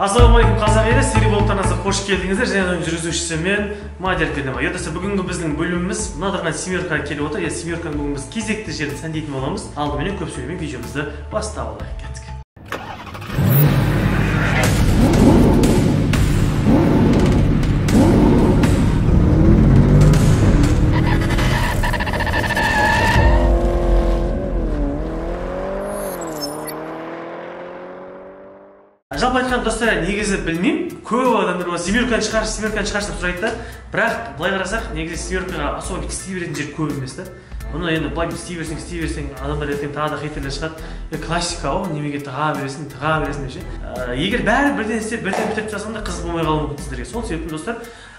Ассалаумағалейкум қазақ елі, сері болып танасы қош келдіңіздер. Және оның жүргізушісі мен Мадияр Педема. Ертесі бүгінгі біздің бөліміміз мынадырған семеркаға келіп отыр. Семерканың бүгін біз кезекті жерін сәндейтін боламыз. Алдымен көп сөйлемей видеомызды бастап алайық. Кеттік. Жалпы айтқан достар, негізі білмеймін, көп адамдар семерканы шығаршы деп сұрайды да, бірақ былай қарасақ, негізі семеркаға особо істей беретін жер көп емес та. Оны енді былай істей берсең, адамдар ертең тағы да хейтерлер шығады. Классика ғой, немеге тыға бересің десе. Егер бәрі бірден істеп, бірден бітіріп тастасаң да қызық болмай қалуы мүмкін сіздерге. Сол себептен достар,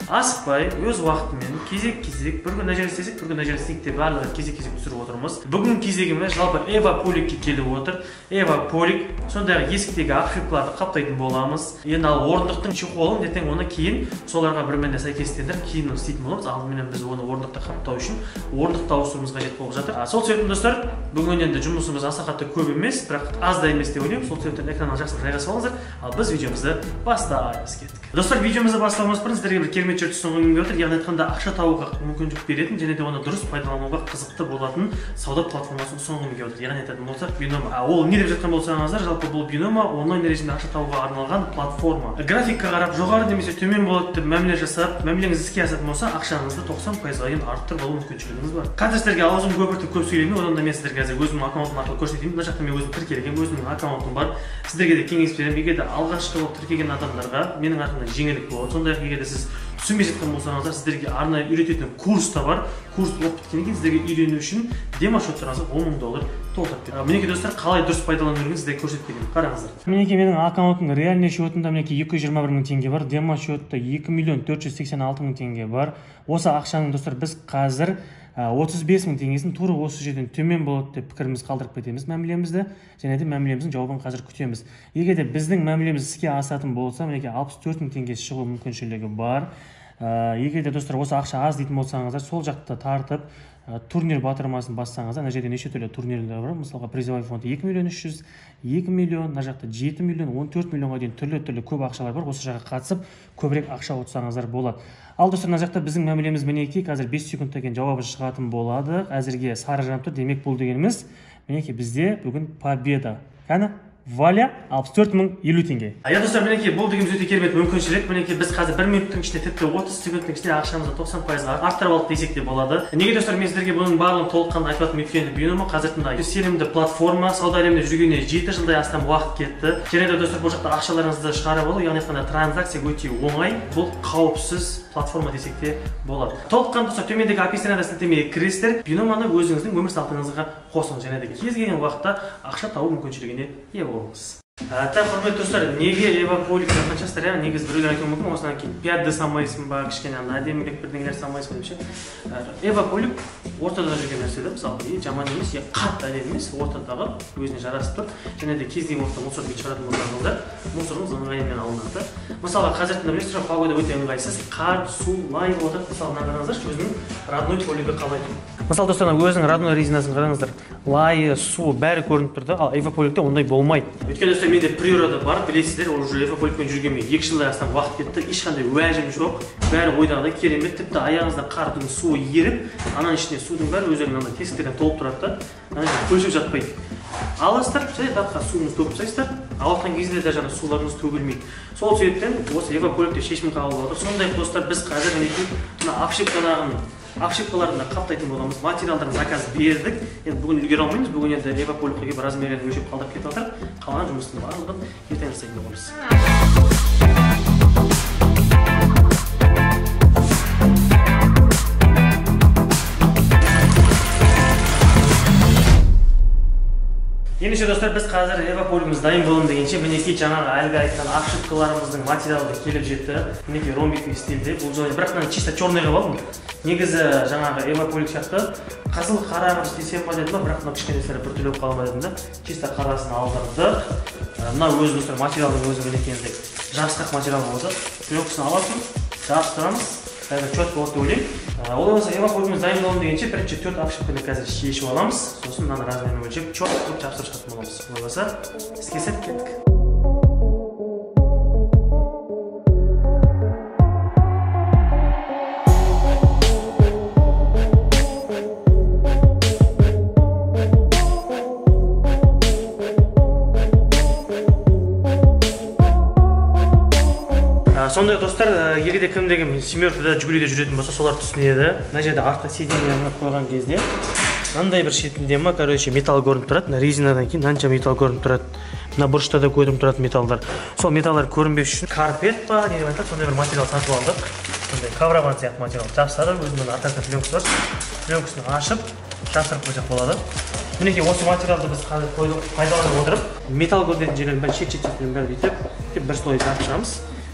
асықпай, өз уақытымен кезек-кезек бір күн нәжер істесек, бір күн нәжер істейік деп барлығы кезек-кезек түсіріп отырмыз. Бүгін кезегіміз жалпы Эва Поликке келіп отыр. Эва Полик, сондай есіктегі ошибкаларды қаптайтын боламыз. Енді ал орындықтың чехолын ертең оны кейін соларға бір-біріне сәйкестендіріп кейін істейтін боламыз. Алдымен біз оны орындықта қаптау үшін орындықта ауыстыруымыз қажет болып жатыр. Сол себептен достар, бүгін енді жұмысымыз аса қатты көп емес, бірақ аз да емес деп ойлаймын. Сол себептен экраннан жақсы жайғасып алыңыздар. Ал біз видеомызды бастаймыз. Кеттік. Достар, видеомызды бастауымыз бұрын сіздерге бір керемет жер ұсынғым келіп отыр. Яғни айтқанда ақша табуға мүмкіндік беретін және де оны дұрыс пайдалануға қызықты болатын сауда платформасын ұсынғым келіп отыр. Яғни айтатын болсақ, Binomo. Ол не деп жатқан болсаңыздар, жалпы бұл Binomo онлайн режимде ақша табуға арналған платформа. Графикқа қарап жоғары немесе төмен болады деп мәміле жасап, мәмілеңіз іске асатын болса, ақшаңызды 90%-ға дейін арттырып алу мүмкіншілігіңіз бар. Қазір сіздерге аузым көпіртіп көп сөйлемей, одан да мен сіздерге қазір өзімнің аккаунтым арқылы көрсетейін. Мына жақта мен өзім тіркелген, өзімнің аккаунтым бар. Сіздерге де кеңес беремін. Егер де алғашқы болып тіркелген адамдарға менің артымнан жеңілдік болады. Сондай-ақ егер де сіз түсінбей жатқан болсаңыздар, сіздерге арнайы үйрететін курс та бар. Курс оқып біткеннен кейін сіздерге үйрену үшін демо шоттарыңызға $10,000 толтырып береді. Мінекей достар, қалай дұрыс пайдалану керегін сіздерге көрсетіп беремін. Қараңыздар. Мінекей менің аккаунтымның реальный шотында мінекей 221 мың теңге бар. Демо шотта 2,486 мың теңге бар. Осы ақшаның достар біз қазір 35 мың теңгесін тура осы жерден төмен болады деп пікіріміз қалдырып кетеміз мәмілемізді, және де мәмілеміздің жауабын қазір күтеміз. Егер де біздің мәмілеміз іске асатын болса, мінекей 64 мың теңгесі шығу мүмкіншілігі бар. Егер де достар осы ақша аз дейтін болсаңыздар, сол жақта тартып турнир батырмасын бассаңыздар, мына жерде неше түрлі турнирлер бар. Мысалға призовой фонд 2 миллион 300, 2 миллион, мына жақта 7 миллион, 14 миллионға дейін түрлі көп ақшалар бар. Осы жаққа қатысып көбірек ақша ұтсаңыздар болады. Ал достар, мына жақта біздің мәмілеміз мінекей қазір 5 секундтан кейін жауабы шығатын болады. Әзірге сары жанып тұр. Демек бұл дегеніміз мінекей бізде бүгін победа. Қане? Валя 64,050 теңге. Достар, мінекей бұл дегеніміз өте керемет мүмкіншілік. Мінекей біз қазір 1 минуттың ішінде тіпті 30 секундтың ішінде ақшамызды 90%-ға арттырып алдық десек те болады. Неге достар, мен сіздерге бұның барлығын толыққанды айтып жатырмын, өйткені Binomo қазір тыңдай сенімді платформа, сауда әлемінде жүргеніне 7 жылдай астам уақыт кетті. Және де достар, бұл жақта ақшаларыңызды шығарып алу, яғни айтқанда транзакция өте оңай, бұл қауіпсіз платформа десек те болады. Толыққанды достар, төмендегі описаниеда сілтемеге кіресіздер, Binomoны өзіңіздің өмір салтыңызға қосыңыз, және де кез келген уақытта ақша табу мүмкіншілігіне ие болыңыз. Так, құрметті достар, неге Эва Полик жаққаншастар, негіз біреулер айтуы мүмкін, осынан кейін 5-ді самайсың ба, кішкене әдемірек бірдеңелер самайсың ба деп ше. Эва Полик ортада жүрген нәрсе да, мысалы, жаман емес, қатты әдемі емес, ортадағы өзіне жарасып тұр. Және де кез келген уақытта мусор бет шығаратын болсаңыздар, мусорыңыз ыңғайымен алынады. Мысалға, қазір білесіздер, погода өте ыңғайсыз, қар, су, лай болып жатыр. Мысалы, мына қараңыздар, өзінің родной полигі қалай тұр. Мысалы, достар, өзінің родной резинасын қараңыздар, лайы, су бәрі көрініп тұрды, ал Эва Поликте ондай болмайды. Өйткені достар, менде природа бар, білесіздер, уже Эва Поликпен жүргенмен 2 жылдай астам уақыт кетті, ешқандай уәжім жоқ, бәрі ойдағыдай керемет, тіпті аяғыңызда қардың суы еріп, ананың ішіне судың бәрі өздерінің тесіктерден толып тұрады да, көлшіп жатпайды. Аласыздар, тапқа суыңызды төгіп тастайсыздар, ауыртқан кезде де жаңа суларыңыз төгілмейді. Сол себептен осы Эва Поликте шешім қабылдап отыр. Сондай достар, біз қазір ошибкаларында қаптайтын боламыз, материалдарын заказ бердік. Енді бүгін үлгере алмаймыз, бүгін енді Эва Поликке бір размерлерін өлшеп қалдырып кетіп жатыр. Қалған жұмыстың барлығын ертең жасайтын боламыз. Ендеше достар, біз қазір Эва Полигіміз дайын болым дегенше, мінекей жаңағы әлгі айтқан ошибкаларымыздың материалды келіп жетті. Мінекей ромбикный стилде, бұл жолы бірақ мына чисто черныйға балдым. Негізі жаңағы Эва Полик сияқты қызыл қарағым істесем ба дедім, бірақ мына кішкенесері бір түрлеп қалмай дедім да. Чисто қарасын алдырдық. Мына өзі достар материалдың өзі мінекей жабысқақ материал болды. Пленкасын аласың, жабыстырамыз. Қазір чет болады деп ойлаймын. Ол болса Эва Полигіміз дайын болым дегенше бірінші 4 ошибканы қазір шешіп аламыз. Сосын мынаны размерін өлшеп чет қылып жабыстырып шығатын боламыз. Ол болса іске сәт кеттік. Сондай достар, егерде кімдегі семеркада жүгіруде жүретін болса, солар түсінеді. Мына жерде артқа сиденьені қойған кезде мынандай бір шетінде короче, металл көрініп тұрады. Мына резинадан кейін мынанша металл көрініп тұрады. Мына бұрышта да көрініп тұрады металлдар. Сол металлдар көрінбес үшін карпет па, не деп айтады, сондай бір материал сатып алдық. Сондай коврован сияқты материал жапсырып, өзінің артасында пленкасы бар. Пленкасын ашып, жапсырып қойсақ болады. Мінекей осы материалды біз қазір пайдаланып отырып, металл көрінетін жерлерін бәрін шет-шеттерін бәрін бүйтіп бір слой жапып шығамыз.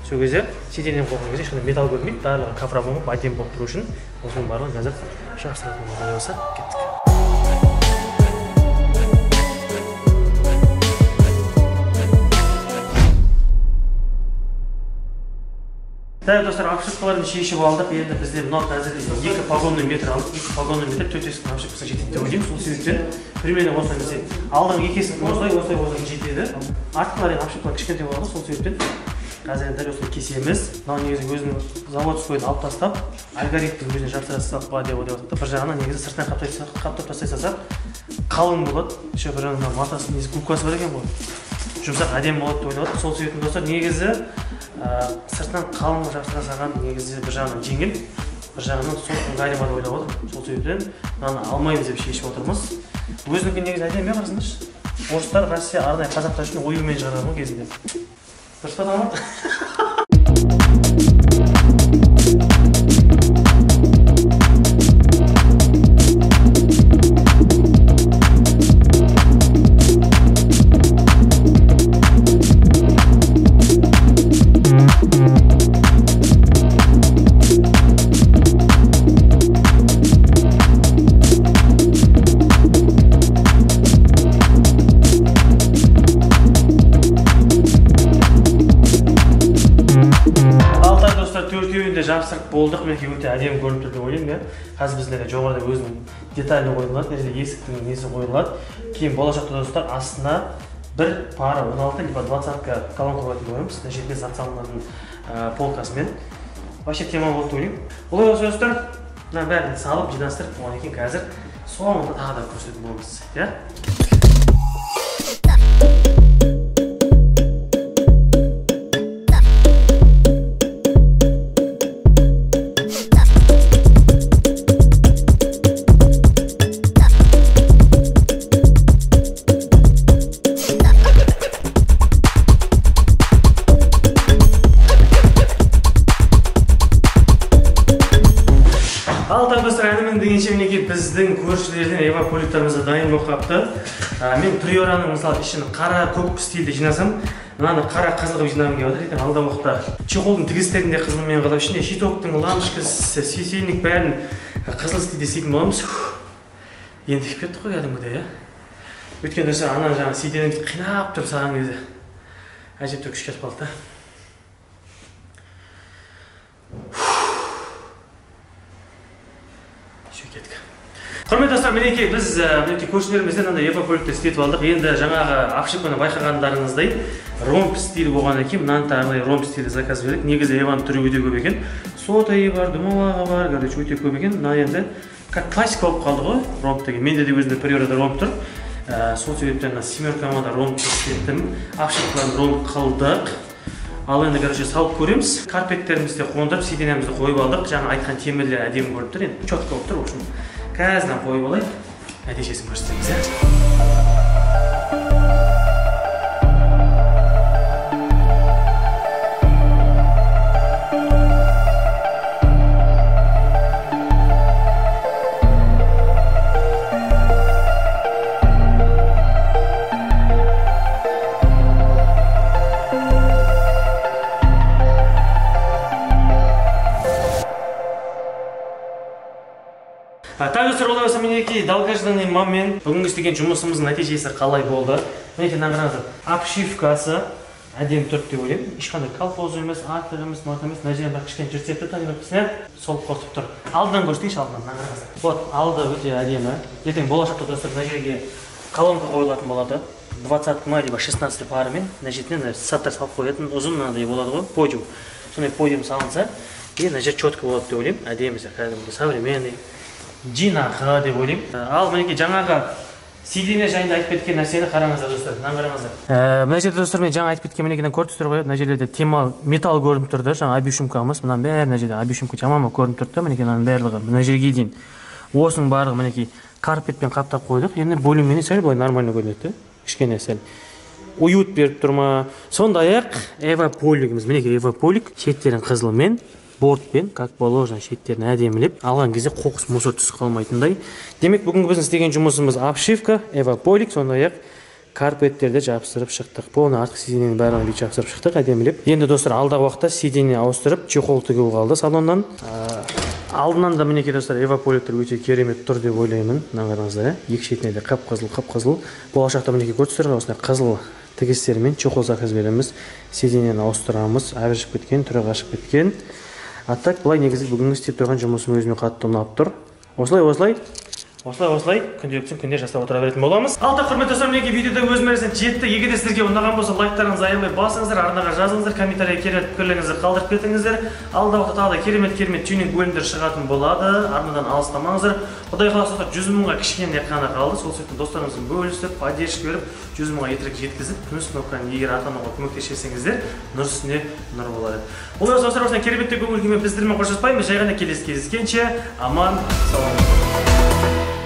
Сол кезде сиденьені қойған кезде ешқандай металл көрінбейді, барлығы коврован болып әдемі болып тұру үшін осының барлығын қазір жапсыратын болса, кеттік. Да, достар, обшивкаларын шешіп алдық. Енді бізде мынау қазір 2 погонный метр алдық. 2 погонный метр 4 есіктің обшивкасы жетеді деп ойлаймын. Сол себептен примерно осылай десек, алдыңғы 2 есіктің осылай жетеді. Артқылар енді обшивкалар кішкентай болады, сол себептен қазір дәл осылай кесеміз. Мынау негізі өзінің заводскойын алып тастап, алгоритмін өзіне жапсыра салсақ па деп ойлап отыр. Бір жағынан негізі сыртынан қаптап тастай салсақ, қалың болады. Еще бір жағынан матасының негізі губкасы бар екен ғой. Жұмсақ әдемі болады деп ойлап отыр. Сол себептен достар, негізі сыртынан қалың жапсыра салған негізі бір жағынан жеңіл, бір жағынан сол ыңғайлы деп ойлап отыр. Сол себептен мынаны алмаймыз деп шешіп отырмыз. Өзінікі негізі әдемі қарасаңдаршы. Орыстар Россия арнайы қазақтар үшін оюмен шығарған ғой кезінде. Дұрыс па тамам? Жапсырып болдық, менде өте әдемі көрініп тұр деп ойлаймын. Қазір бізде жоғарыда өзінің деталі қойылады, есіктің несі қойылады. Кейін болашақта достар астына бір пара 16 либо 20-ка колонка қоятын қоямыз. Мына жерде зат салынатын полкасымен. Вообще тема болды деп ойлаймын. Олай болса достар, мына бәрін салып, жинастырып, одан кейін қазір соңында тағы да көрсететін боламыз, иә? Біздің көршілерден Ева көліктерімізді дайын болып қапты. Мен приораның мысалы ішін қара көк стильде жинасам, мынаны қара қызылғып жинағым келіп отыр. Ертең алдағы уақытта чехолдың тігістерін де қызылмен қалап, ішінде щитоктың лампочкасы, светильник бәрін қызыл стильде істейтін боламыз. Енді кеттік қой кәдімгідей, иә. Өйткені осы ана жаңағы сиденьді қинап тұрып салған кезде әжептәуір күш кетіп қалды да. Құрметті достар, мінекей біз көршілерімізден андай Ева көлікті істетіп алдық. Енді жаңағы обшивканы байқағандарыңыздай ромб стилі болғаннан кейін мынаны тағындай ромб стилі заказ бердік. Негізі Еваның түрі өте көп екен. Сотайы бар, думалағы бар, короче, өте көп екен. Мына енді как классика болып қалды ғой ромб деген. Менде де өзімде приорада ромб тұр. Сол себептен семеркама да ромб істеттім. Обшивкаларын ромб қылдық. Ал енді короче салып көреміз. Карпеттерімізді қондырып, сиденьямызды қойып алдық. Жаңа айтқан темірлер әдемі көрініп тұр. Енді четко болып тұр, в общем. Қазір қойып алайық, нәтижесін көрсетеміз, иә? Долгожданный момент. Бүгінгі істеген жұмысымыздың нәтижесі қалай болды? Мінекей қараңыздар, обшивкасы әдемі тұр деп ойлаймын. Ешқандай колхоз емес, артық емес, мата емес. Мына жерде бір кішкене жүрсек те танымапсың, сол қосып тұр. Алдынан көрсетейінші, алдынан қараңыздар. Вот, алды өте әдемі. Ертең болашақта достар мына жерге колонка қойылатын болады. 20-ма либо 16 парымен мына жерден саттар салып қоятын ұзын мынандай болады ғой, подиум. Сондай подиум салынса, мына жер четко болады деп ойлаймын. Әдемі, кәдімгі современный жинақы деп ойлаймын. Ал мінекей жаңағы сиденье жайында айтып кеткен нәрсені қараңыздар достар, мынаны қараңыздар. Мына жерде достар мен жаңа айтып кеткен мінекей көрдіңіздер ғой, мына жерлерде темал металл көрініп тұрды, жаңа объемкамыз, мынаның бәрі мына жерде объемка жаман көрініп тұрды да, мінекей мынаның барлығы мына жерге дейін. Осының барлығы мінекей карпетпен қаптап қойдық. Енді бөліммен сәл былай нормально көрінеді, кішкене сәл уют беріп тұрма. Сондай-ақ эвополигіміз, мінекей эвополик, шеттерін қызылмен, бортпен, как положено, шеттерін әдемілеп алған кезде қоқыс мусор түсіп қалмайтындай. Демек, бүгінгі біздің істеген жұмысымыз обшивка, эвополик, сондай-ақ карпеттерді жабыстырып шықтық. Полный артқы сиденьенің бәрін бүйтіп жабыстырып шықтық әдемілеп. Енді достар, алдағы уақытта сиденье ауыстырып, чехол тігу қалды салоннан. Алдынан да мінекей достар, эвополиктер өте керемет тұр деп ойлаймын. Мына қараңыздар, екі шетіне де қап-қызыл. Болашақта мінекей көрсіздер, осындай қызыл тігістермен чехол заказ береміз. Сиденьені ауыстырамыз, әбіршіп кеткен, түрі қашып кеткен. А так, былай негізі бүгінгі істеп тұрған жұмысым өзіме қатты ұнап тұр. Осылай күнделіктен күнде жасап отыра беретін боламыз. Ал та құрметті достар, мінекей видеода өз мәресіне жетті. Егер де сіздерге ұнаған болса, лайктарыңызды аямай басыңыздар, арнаға жазыңыздар, комментария керемет пікірлеріңізді қалдырып кетіңіздер. Алдағы уақытта тағы да керемет тюнинг бөлімдері шығатын болады. Арнадан алыстамаңыздар. Құдай қаласа 100 мыңға кішкене ғана қалды. Сол себептен достарыңызбен бөлісіп, поддержка беріп, 100 мыңға ертерек жеткізіп, күміс кнопканы егер ата-анаға көмектессеңіздер, нұр үстіне нұр болады. Бұл достар, осындай кереметтей көңіл күймен біздермен қоштаспаймыз. Жай ғана келесі кездескенше аман, сау болыңыздар.